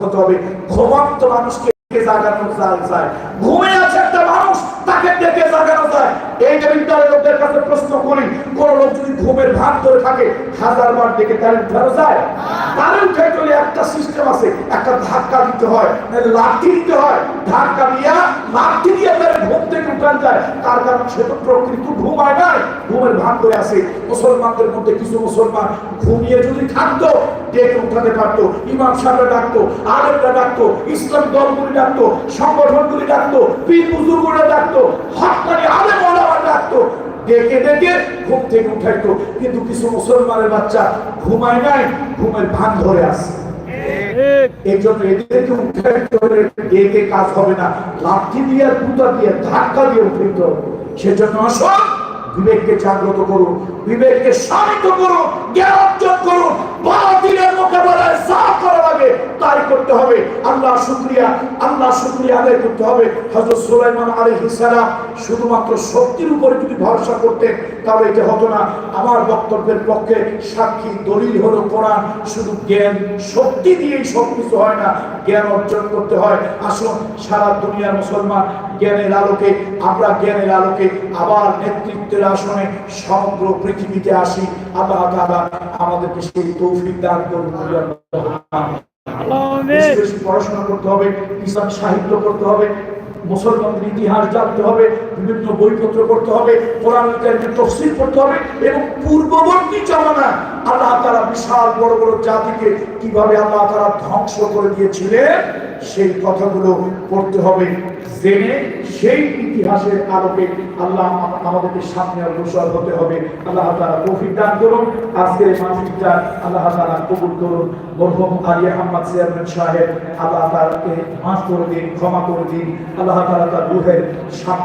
হতে হবে। ঘুমন্ত মানুষকে জাগানো যায়, ঘুমে আছে একটা মানুষ তাকে ডেকে জাগানো যায়। এই যে বিদ্যালয়ের লোকদের কাছে প্রশ্ন করি, কোন লোক যদি ঘুমের ভাগ ধরে থাকে 1000 বার ডেকে তার উঠানো যায়? তার উঠে চলে একটা সিস্টেম আছে, একটা ধাক্কা দিতে হয়, লাঠি দিতে হয়, ধাক্কা দিয়া লাঠি দিয়ে তার ঘুম থেকে উঠান যায়। তার কারণ সে তো প্রকৃত ঘুমায় নাই, ঘুমের ভাগ ধরে আছে। মুসলমানদের মধ্যে কিছু মুসলমান ঘুমিয়ে যদি থাকতো ডেকে উঠাতে পারতো, ইমাম সাহেবরা ডাকতো, আলেমরা ডাকতো, ইসলাম দলগুলি ডাকতো, সংগঠনগুলি ডাকতো, পীর বুজুর্গরা ডাকতো, হক্কানি আলেম ওলামা ডাকতো, ডেকে ডেকে ঘুম থেকে উঠাইতো। কিন্তু কিছু মুসলমানের বাচ্চা ঘুমায় নাই, ঘুমের ভান ধরে আছে। এই জন্য এদেরকে উঠাইতে হলে ডেকে কাজ হবে না, লাঠি দিয়ে জুতা দিয়ে ধাক্কা দিয়ে উঠাইতে হবে। সেজন্য আসুন বিবেককে জাগ্রত করুন, বিবেককে শান্ত করুন, জ্ঞান অর্জন করুন। বাতিলের মোকাবেলায় যা করা লাগে তাই করতে হবে। আল্লাহ শুকরিয়া আদায় করতে হবে। হযরত সুলাইমান আলাইহিস সালাম শুধুমাত্র শক্তির উপরে যদি ভরসা করতেন তাহলে এটা হতো না। আমার বক্তব্যের পক্ষে সাক্ষী দলিল হলো কোরআন। শুধু জ্ঞান শক্তি দিয়েই সবকিছু হয় না, জ্ঞান অর্জন করতে হয়। আসুন সারা দুনিয়ার মুসলমান জ্ঞানের আলোকে, আমরা জ্ঞানের আলোকে আবার নেতৃত্বের আসনে সমগ্র পৃথিবীতে আসি। আল্লাহ তাআলা আমাদেরকে সেই তৌফিক দান করুন। বেশি বেশি পড়াশোনা করতে হবে, ইসলাম সাহিত্য করতে হবে, মুসলমানদের ইতিহাস জানতে হবে, বিভিন্ন বইপত্র পড়তে হবে, কোরআন কারীমের তাফসীর পড়তে হবে এবং পূর্ববর্তী জামানা আল্লাহ তাআলা বিশাল বড় বড় জাতিকে কিভাবে আল্লাহ তাআলা ধ্বংস করে দিয়েছিলেন সেই কথাগুলো পড়তে হবে। জেনে সেই ইতিহাসের আলোকে আল্লাহ আমাদেরকে সামনে অগ্রসর হতে হবে। আল্লাহ তাআলা তৌফিক দান করুন। আজকের এই মাহফিলটা আল্লাহ তাআলা কবুল করুন। মরহুম আলী আহমদ চেয়ারম্যান সাহেব আল্লাহ তাআলাকে মাফ করে দিন, ক্ষমা করে দিন। আল্লাহ তাআলা তার রূহের